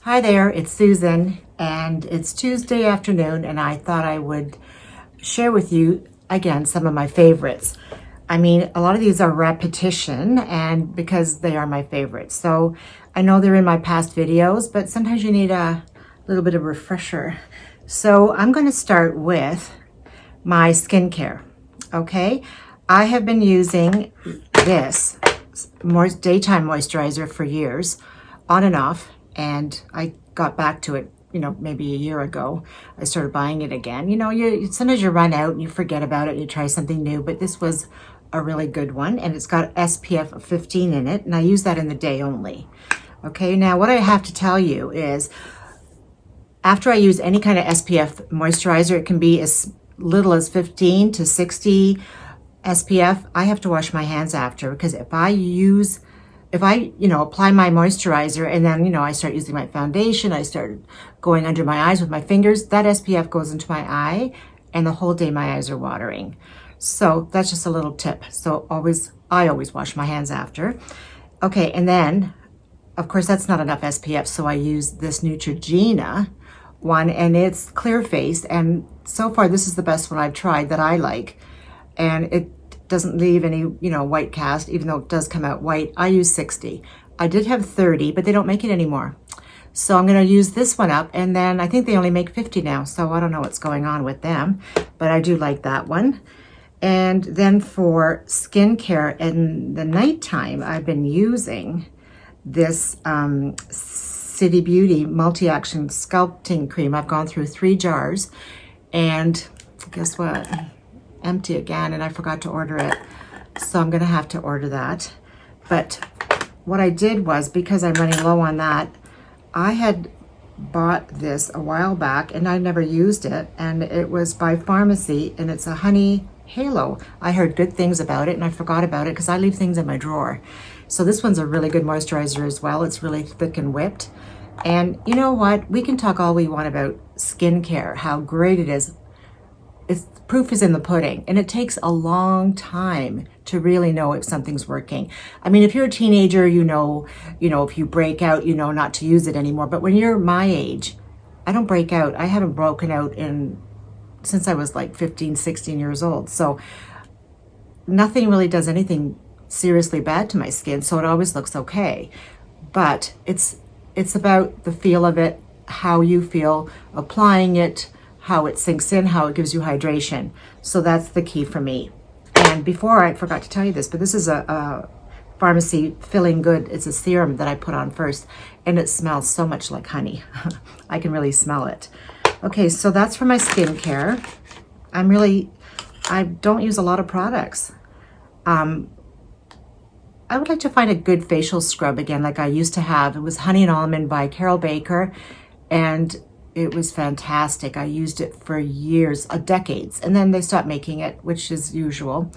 Hi there, it's Susan, and it's Tuesday afternoon, and I thought I would share with you again some of my favorites. I mean, a lot of these are repetition, and because they are my favorites. So I know they're in my past videos, but sometimes you need a little bit of refresher. So I'm going to start with my skincare. Okay, I have been using this daytime moisturizer for years, on and off. And I got back to it, maybe a year ago. I started buying it again. Sometimes you run out and you forget about it and you try something new, but this was a really good one, and it's got SPF 15 in it, and I use that in the day only. Okay, now what I have to tell you is, after I use any kind of SPF moisturizer, it can be as little as 15 to 60 SPF. I have to wash my hands after, because if I apply my moisturizer and then, I start using my foundation, I started going under my eyes with my fingers, that SPF goes into my eye and the whole day my eyes are watering. So that's just a little tip. So I always wash my hands after. Okay, and then, of course, that's not enough SPF, so I use this Neutrogena one, and it's clear face, and so far this is the best one I've tried that I like, and it doesn't leave any, white cast, even though it does come out white. I use 60. I did have 30, but they don't make it anymore. So I'm going to use this one up, and then I think they only make 50 now, so I don't know what's going on with them, but I do like that one. And then for skincare in the nighttime, I've been using this City Beauty multi-action sculpting cream. I've gone through 3 jars, and guess what? Empty again, and I forgot to order it, so I'm gonna have to order that. But what I did was, because I'm running low on that, I had bought this a while back and I never used it, and it was by Farmacy, and it's a honey halo. I heard good things about it and I forgot about it because I leave things in my drawer. So this one's a really good moisturizer as well. It's really thick and whipped, and you know what, we can talk all we want about skincare, how great it is. Proof is in the pudding, and it takes a long time to really know if something's working. I mean, if you're a teenager, if you break out, not to use it anymore. But when you're my age, I don't break out. I haven't broken out since I was like 15, 16 years old. So nothing really does anything seriously bad to my skin. So it always looks okay. But it's about the feel of it, how you feel applying it, how it sinks in, how it gives you hydration. So that's the key for me. And before, I forgot to tell you this, but this is a Farmacy Feeling Good. It's a serum that I put on first, and it smells so much like honey. I can really smell it. Okay, so that's for my skincare. I don't use a lot of products. I would like to find a good facial scrub again, like I used to have. It was Honey and Almond by Carol Baker, and it was fantastic. I used it for years, decades, and then they stopped making it, which is usual.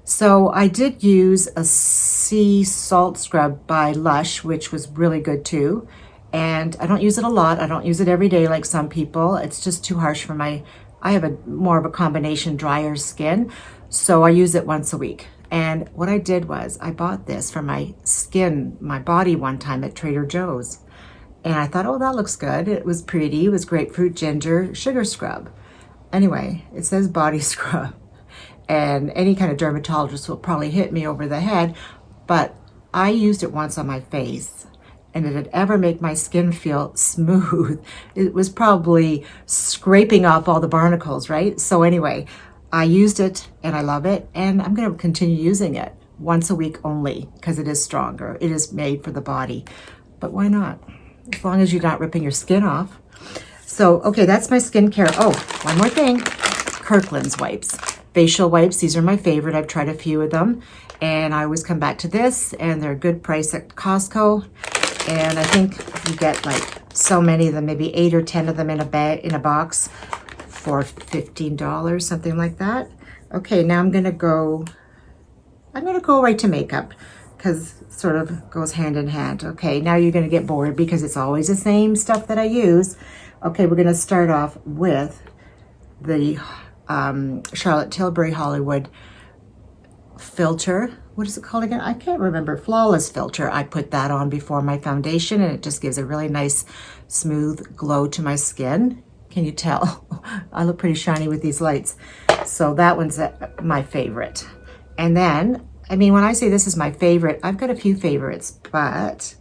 So I did use a sea salt scrub by Lush, which was really good too. And I don't use it a lot. I don't use it every day like some people. It's just too harsh for I have more of a combination drier skin. So I use it once a week. And what I did was I bought this for my skin, my body one time at Trader Joe's. And I thought, oh, that looks good. It was pretty. It was grapefruit ginger sugar scrub. Anyway, it says body scrub. And any kind of dermatologist will probably hit me over the head. But I used it once on my face, and did it ever make my skin feel smooth? It was probably scraping off all the barnacles, right? So anyway, I used it and I love it. And I'm going to continue using it once a week only, because it is stronger. It is made for the body. But why not? As long as you're not ripping your skin off. So, okay, that's my skincare. Oh, one more thing. Kirkland's wipes. Facial wipes. These are my favorite. I've tried a few of them, and I always come back to this, and they're a good price at Costco. And I think you get like so many of them, maybe 8 or 10 of them in a box for $15, something like that. Okay, now I'm gonna go right to makeup, because it sort of goes hand in hand. Okay, now you're gonna get bored because it's always the same stuff that I use. Okay, we're gonna start off with the Charlotte Tilbury Hollywood filter. What is it called again? I can't remember. Flawless filter. I put that on before my foundation, and it just gives a really nice, smooth glow to my skin. Can you tell? I look pretty shiny with these lights. So that one's my favorite. And then, I mean, when I say this is my favorite, I've got a few favorites, but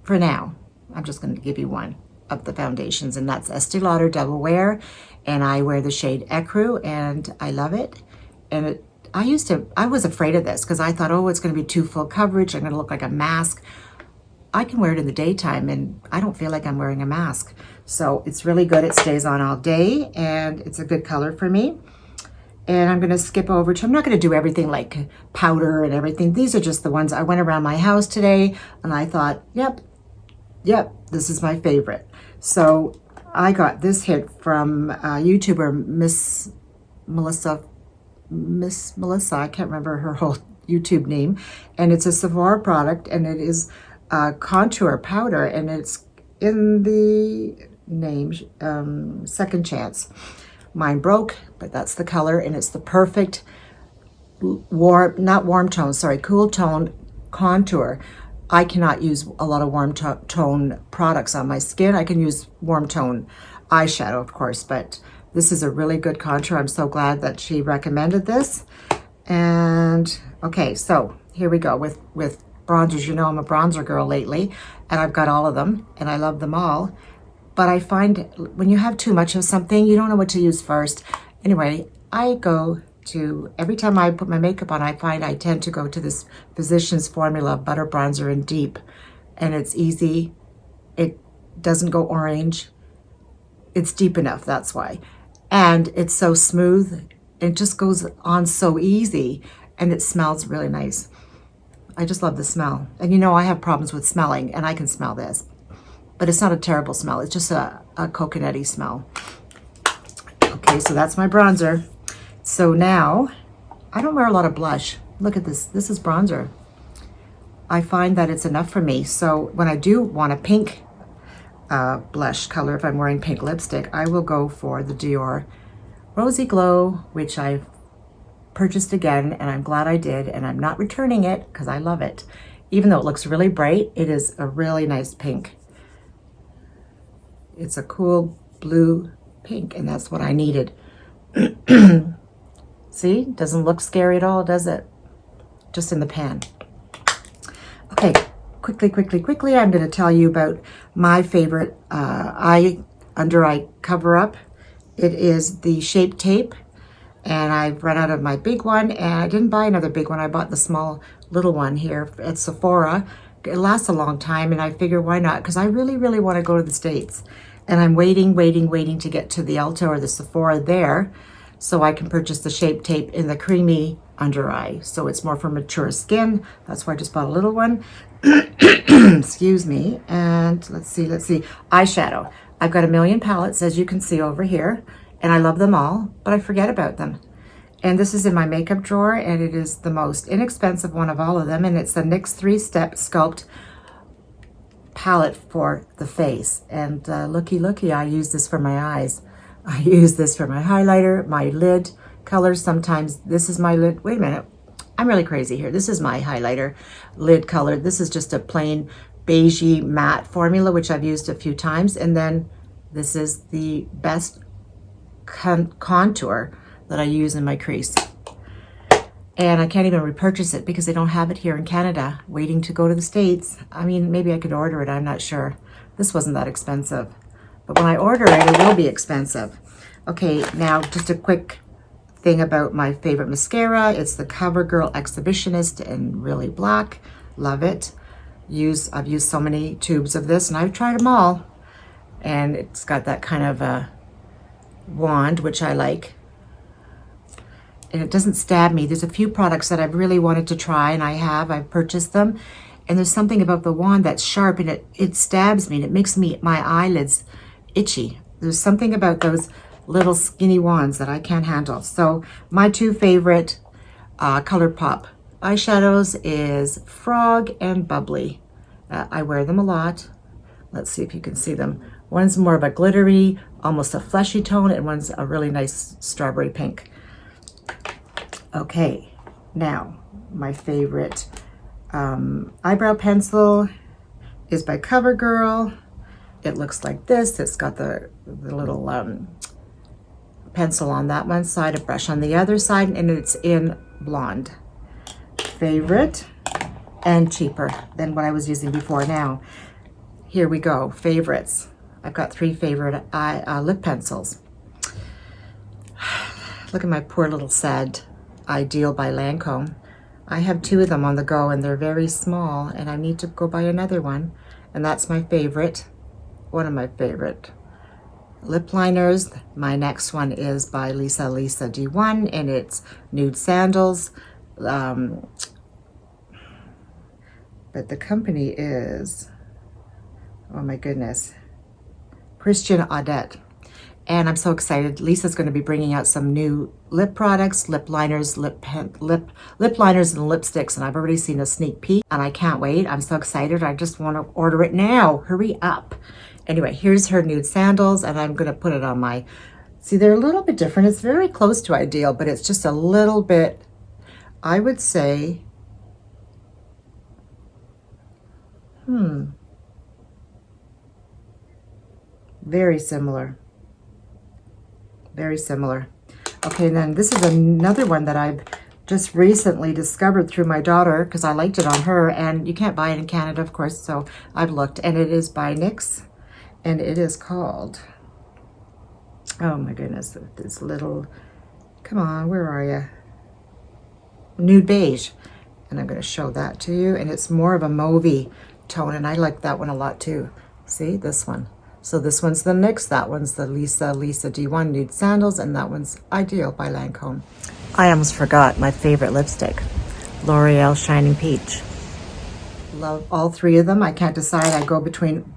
for now, I'm just going to give you one of the foundations, and that's Estée Lauder Double Wear, and I wear the shade Ecru, and I love it. And I was afraid of this because I thought, oh, it's going to be too full coverage. I'm going to look like a mask. I can wear it in the daytime, and I don't feel like I'm wearing a mask. So it's really good. It stays on all day, and it's a good color for me. And I'm going to skip over to, I'm not going to do everything like powder and everything. These are just the ones I went around my house today, and I thought, yep, this is my favorite. So I got this hit from YouTuber Miss Melissa, I can't remember her whole YouTube name, and it's a Sephora product, and it is a contour powder, and it's in the name Second Chance. Mine broke, but that's the color, and it's the perfect cool tone contour. I cannot use a lot of warm tone products on my skin. I can use warm tone eyeshadow, of course, but this is a really good contour. I'm so glad that she recommended this. And okay, so here we go with bronzers. You know, I'm a bronzer girl lately, and I've got all of them, and I love them all. But I find when you have too much of something, you don't know what to use first. Anyway, every time I put my makeup on, I find I tend to go to this Physicians Formula Butter Bronzer in Deep. And it's easy. It doesn't go orange. It's deep enough, that's why. And it's so smooth. It just goes on so easy. And it smells really nice. I just love the smell. And you know, I have problems with smelling, and I can smell this. But it's not a terrible smell. It's just a coconutty smell. Okay, so that's my bronzer. So now, I don't wear a lot of blush. Look at this. This is bronzer. I find that it's enough for me. So when I do want a pink blush color, if I'm wearing pink lipstick, I will go for the Dior Rosy Glow, which I've purchased again, and I'm glad I did, and I'm not returning it because I love it. Even though it looks really bright, it is a really nice pink. It's a cool blue pink, and that's what I needed. See, doesn't look scary at all, does it? Just in the pan. Okay, quickly, I'm going to tell you about my favorite under eye cover up. It is the Shape Tape, and I've run out of my big one, and I didn't buy another big one. I bought the small little one here at Sephora. It lasts a long time, and I figure why not? Because I really want to go to the States, and I'm waiting to get to the Ulta or the Sephora there, so I can purchase the Shape Tape in the creamy under eye. So it's more for mature skin. That's why I just bought a little one. Excuse me. And let's see. Eyeshadow. I've got a million palettes, as you can see over here, and I love them all, but I forget about them. And this is in my makeup drawer, and it is the most inexpensive one of all of them, and it's the NYX 3-Step Sculpt palette for the face. And looky, I use this for my eyes. I use this for my highlighter, my lid colors. Sometimes this is my lid. Wait a minute. I'm really crazy here. This is my highlighter lid color. This is just a plain beigey matte formula, which I've used a few times. And then this is the best contour that I use in my crease. And I can't even repurchase it because they don't have it here in Canada, waiting to go to the States. I mean, maybe I could order it. I'm not sure. This wasn't that expensive. But when I order it, it will be expensive. Okay, now just a quick thing about my favorite mascara. It's the Covergirl Exhibitionist in really black. Love it. I've used so many tubes of this, and I've tried them all. And it's got that kind of a wand, which I like. And it doesn't stab me. There's a few products that I've really wanted to try, and I've purchased them. And there's something about the wand that's sharp, and it stabs me, and it makes my eyelids itchy. There's something about those little skinny wands that I can't handle. So my two favorite ColourPop eyeshadows is Frog and Bubbly. I wear them a lot. Let's see if you can see them. One's more of a glittery, almost a fleshy tone, and one's a really nice strawberry pink. Okay, Now, my favorite eyebrow pencil is by Covergirl. It looks like this. It's got the little pencil on that one side, a brush on the other side, and it's in blonde. Favorite, and cheaper than what I was using before. Now, here we go, favorites. I've got 3 favorite lip pencils. Look at my poor little sad Ideal by Lancome. I have 2 of them on the go and they're very small and I need to go buy another one. And that's my favorite, one of my favorite lip liners. My next one is by Lisa D1 and it's Nude Sandals. But the company is, oh my goodness, Christian Audet. And I'm so excited. Lisa's going to be bringing out some new lip products, lip liners, lip liners and lipsticks. And I've already seen a sneak peek and I can't wait. I'm so excited. I just want to order it now. Hurry up. Anyway, here's her Nude Sandals and I'm going to put it on my, see, they're a little bit different. It's very close to Ideal, but it's just a little bit, I would say, very similar. Very similar. Okay, and then this is another one that I've just recently discovered through my daughter because I liked it on her, and you can't buy it in Canada, of course, so I've looked, and it is by NYX, and it is called, oh my goodness, this little, come on, where are you? Nude Beige, and I'm going to show that to you, and it's more of a mauvey tone, and I like that one a lot too. See, this one. So this one's the NYX, that one's the Lisa D1 Nude Sandals, and that one's Ideal by Lancome. I almost forgot my favorite lipstick, L'Oreal Shining Peach. Love all 3 of them. I can't decide. I go between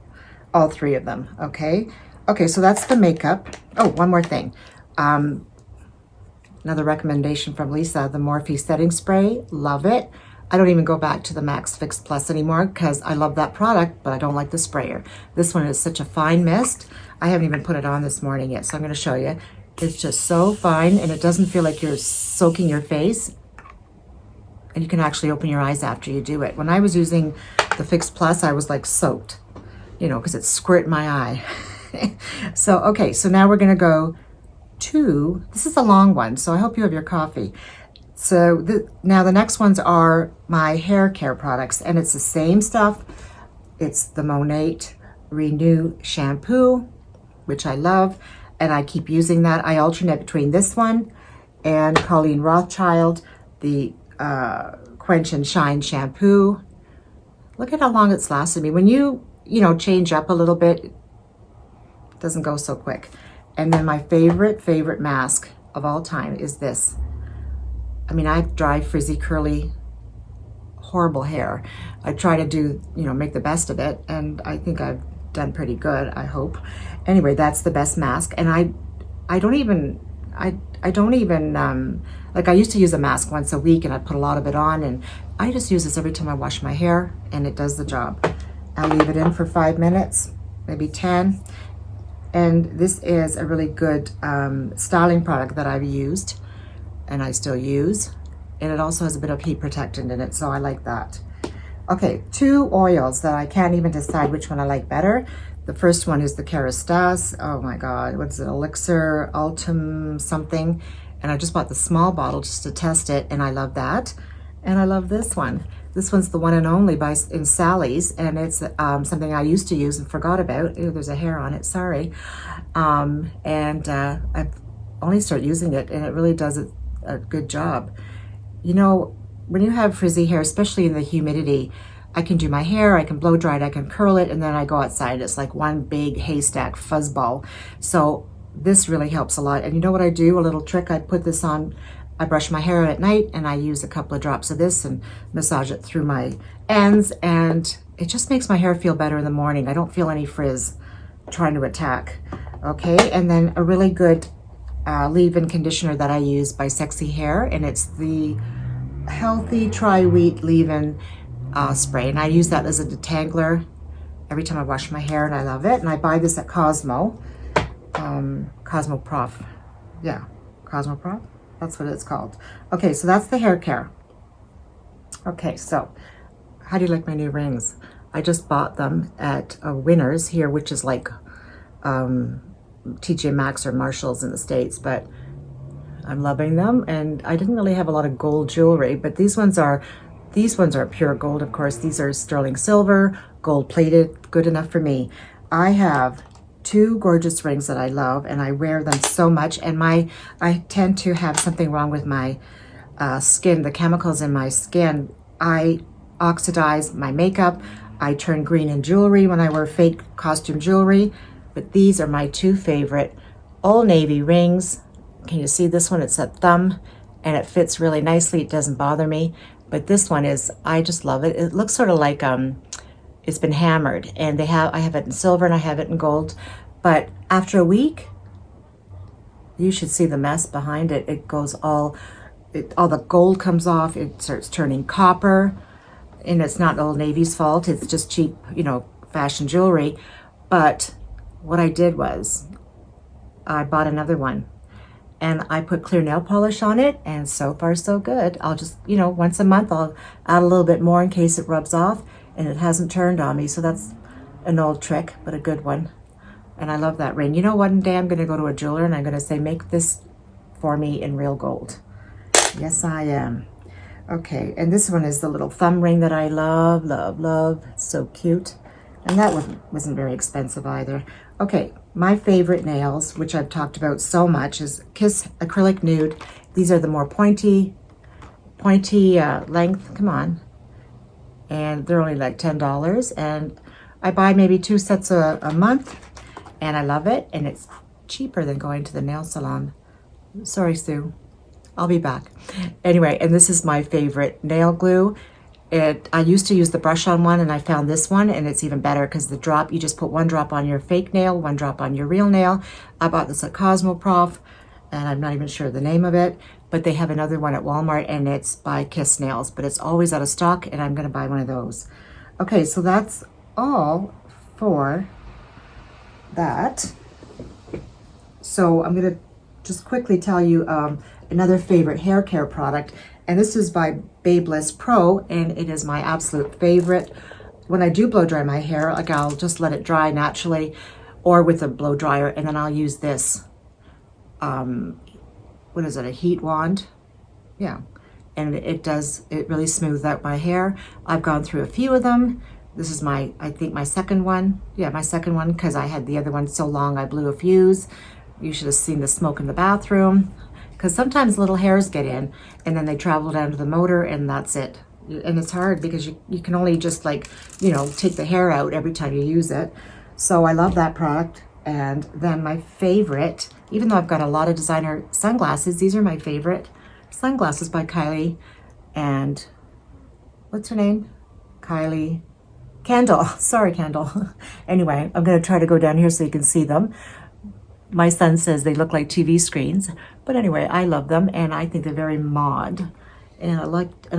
all 3 of them, okay? Okay, so that's the makeup. Oh, one more thing. Another recommendation from Lisa, the Morphe setting spray. Love it. I don't even go back to the Max Fix Plus anymore because I love that product, but I don't like the sprayer. This one is such a fine mist. I haven't even put it on this morning yet, so I'm going to show you. It's just so fine, and it doesn't feel like you're soaking your face. And you can actually open your eyes after you do it. When I was using the Fix Plus, I was like soaked, you know, because it squirted my eye. So, okay, so now we're going to go to, this is a long one, so I hope you have your coffee. So now the next ones are my hair care products, and it's the same stuff. It's the Monat Renew shampoo, which I love, and I keep using that. I alternate between this one and Colleen Rothschild, the Quench and Shine shampoo. Look at how long it's lasted me. When you change up a little bit, it doesn't go so quick. And then my favorite mask of all time is this. I mean, I have dry, frizzy, curly, horrible hair. I try to do, make the best of it, and I think I've done pretty good, I hope. Anyway, that's the best mask, and I don't even, like I used to use a mask once a week, and I put a lot of it on, and I just use this every time I wash my hair, and it does the job. I'll leave it in for 5 minutes, maybe 10, and this is a really good styling product that I've used, and I still use, and it also has a bit of heat protectant in it, so I like that. Okay, 2 oils that I can't even decide which one I like better. The first one is the Kerastase. Oh my God, what's it? Elixir Ultim something. And I just bought the small bottle just to test it, and I love that. And I love this one. This one's the one and only in Sally's, and it's something I used to use and forgot about. Ew, there's a hair on it, sorry. I've only started using it, and it really does a good job. When you have frizzy hair, especially in the humidity, I can do my hair, I can blow dry it, I can curl it, and then I go outside. It's like one big haystack fuzzball. So this really helps a lot. And you know what I do? A little trick, I put this on, I brush my hair at night, and I use a couple of drops of this and massage it through my ends, and it just makes my hair feel better in the morning. I don't feel any frizz trying to attack. Okay, and then a really good leave-in conditioner that I use by Sexy Hair, and it's the Healthy Tri-Wheat Leave-In spray, and I use that as a detangler every time I wash my hair, and I love it. And I buy this at Cosmo Prof. Yeah, Cosmo Prof, that's what it's called. Okay, so that's the hair care. Okay, so how do you like my new rings? I just bought them at Winners here, which is like TJ Maxx or Marshall's in the States, but I'm loving them. And I didn't really have a lot of gold jewelry, but these ones are pure gold, of course. These are sterling silver, gold plated, good enough for me. I have two gorgeous rings that I love, and I wear them so much. And I tend to have something wrong with my skin, the chemicals in my skin. I oxidize my makeup. I turn green in jewelry when I wear fake costume jewelry. But these are my two favorite Old Navy rings. Can you see this one? It's a thumb and it fits really nicely. It doesn't bother me. But this one is, I just love it. It looks sort of like it's been hammered, and I have it in silver and I have it in gold. But after a week, you should see the mess behind it. It goes all the gold comes off. It starts turning copper, and it's not Old Navy's fault. It's just cheap, fashion jewelry. But what I did was I bought another one, and I put clear nail polish on it, and so far so good. I'll just, once a month I'll add a little bit more in case it rubs off, and it hasn't turned on me. So that's an old trick, but a good one. And I love that ring. One day I'm going to go to a jeweler and I'm going to say, make this for me in real gold. Yes, I am. Okay, and this one is the little thumb ring that I love, love, love. It's so cute. And that wasn't very expensive either. Okay, my favorite nails, which I've talked about so much, is Kiss Acrylic Nude. These are the more pointy length. Come on. And they're only like $10. And I buy maybe 2 sets a month. And I love it. And it's cheaper than going to the nail salon. Sorry, Sue. I'll be back. Anyway, and this is my favorite nail glue. I used to use the brush on one, and I found this one, and it's even better because the drop, you just put 1 drop on your fake nail, 1 drop on your real nail. I bought this at Cosmoprof, and I'm not even sure the name of it, but they have another one at Walmart, and it's by Kiss Nails, but it's always out of stock, and I'm going to buy one of those. Okay, so that's all for that. So I'm going to just quickly tell you another favorite hair care product, and this is by Babyliss Pro, and it is my absolute favorite. When I do blow dry my hair, like I'll just let it dry naturally or with a blow dryer, and then I'll use this, what is it, a heat wand? Yeah, and it really smooths out my hair. I've gone through a few of them. This is I think my second one. Yeah, my second one, because I had the other one so long I blew a fuse. You should have seen the smoke in the bathroom. Because sometimes little hairs get in and then they travel down to the motor and that's it. And it's hard because you can only just take the hair out every time you use it. So I love that product. And then my favorite, even though I've got a lot of designer sunglasses, these are my favorite sunglasses by Kylie and what's her name? Kylie Kendall. Sorry, Kendall. Anyway, I'm going to try to go down here so you can see them. My son says they look like TV screens, but anyway, I love them and I think they're very mod, and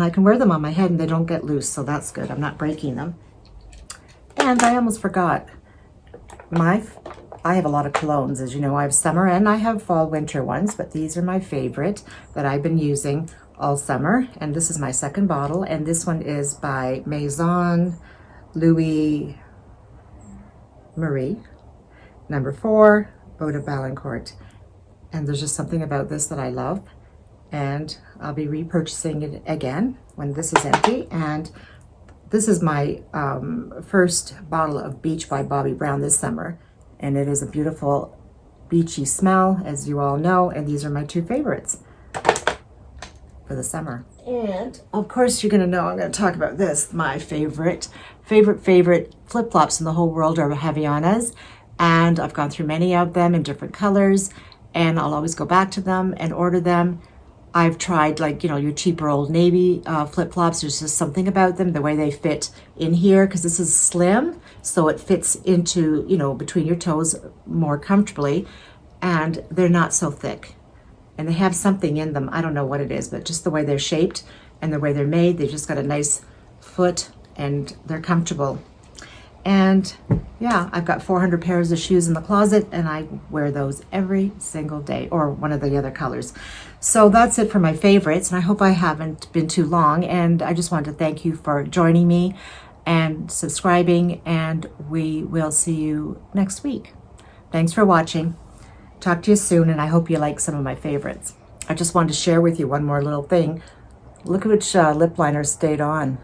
I can wear them on my head and they don't get loose, so that's good. I'm not breaking them. And I almost forgot, I have a lot of colognes, as you know. I have summer and I have fall winter ones, but these are my favorite that I've been using all summer. And this is my second bottle, and this one is by Maison Louis Marie, number 4. Eau de Balancourt. And there's just something about this that I love, and I'll be repurchasing it again when this is empty. And this is my first bottle of Beach by Bobbi Brown this summer, and it is a beautiful beachy smell, as you all know, and these are my 2 favorites for the summer. And of course you're gonna know I'm gonna talk about this. My favorite flip-flops in the whole world are Havaianas. And I've gone through many of them in different colors, and I'll always go back to them and order them. I've tried your cheaper Old Navy flip-flops. There's just something about them, the way they fit in here, because this is slim, so it fits into, between your toes more comfortably, and they're not so thick. And they have something in them, I don't know what it is, but just the way they're shaped and the way they're made, they've just got a nice foot and they're comfortable. And yeah, I've got 400 pairs of shoes in the closet, and I wear those every single day, or one of the other colors. So that's it for my favorites, and I hope I haven't been too long, and I just wanted to thank you for joining me and subscribing, and we will see you next week. Thanks for watching. Talk to you soon, and I hope you like some of my favorites. I just wanted to share with you one more little thing. Look at which lip liner stayed on.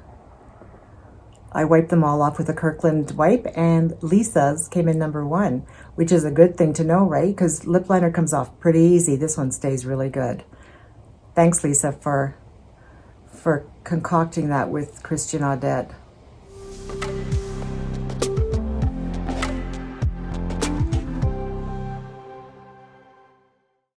I wiped them all off with a Kirkland wipe, and Lisa's came in #1, which is a good thing to know, right? Because lip liner comes off pretty easy. This one stays really good. Thanks, Lisa, for concocting that with Christian Audet.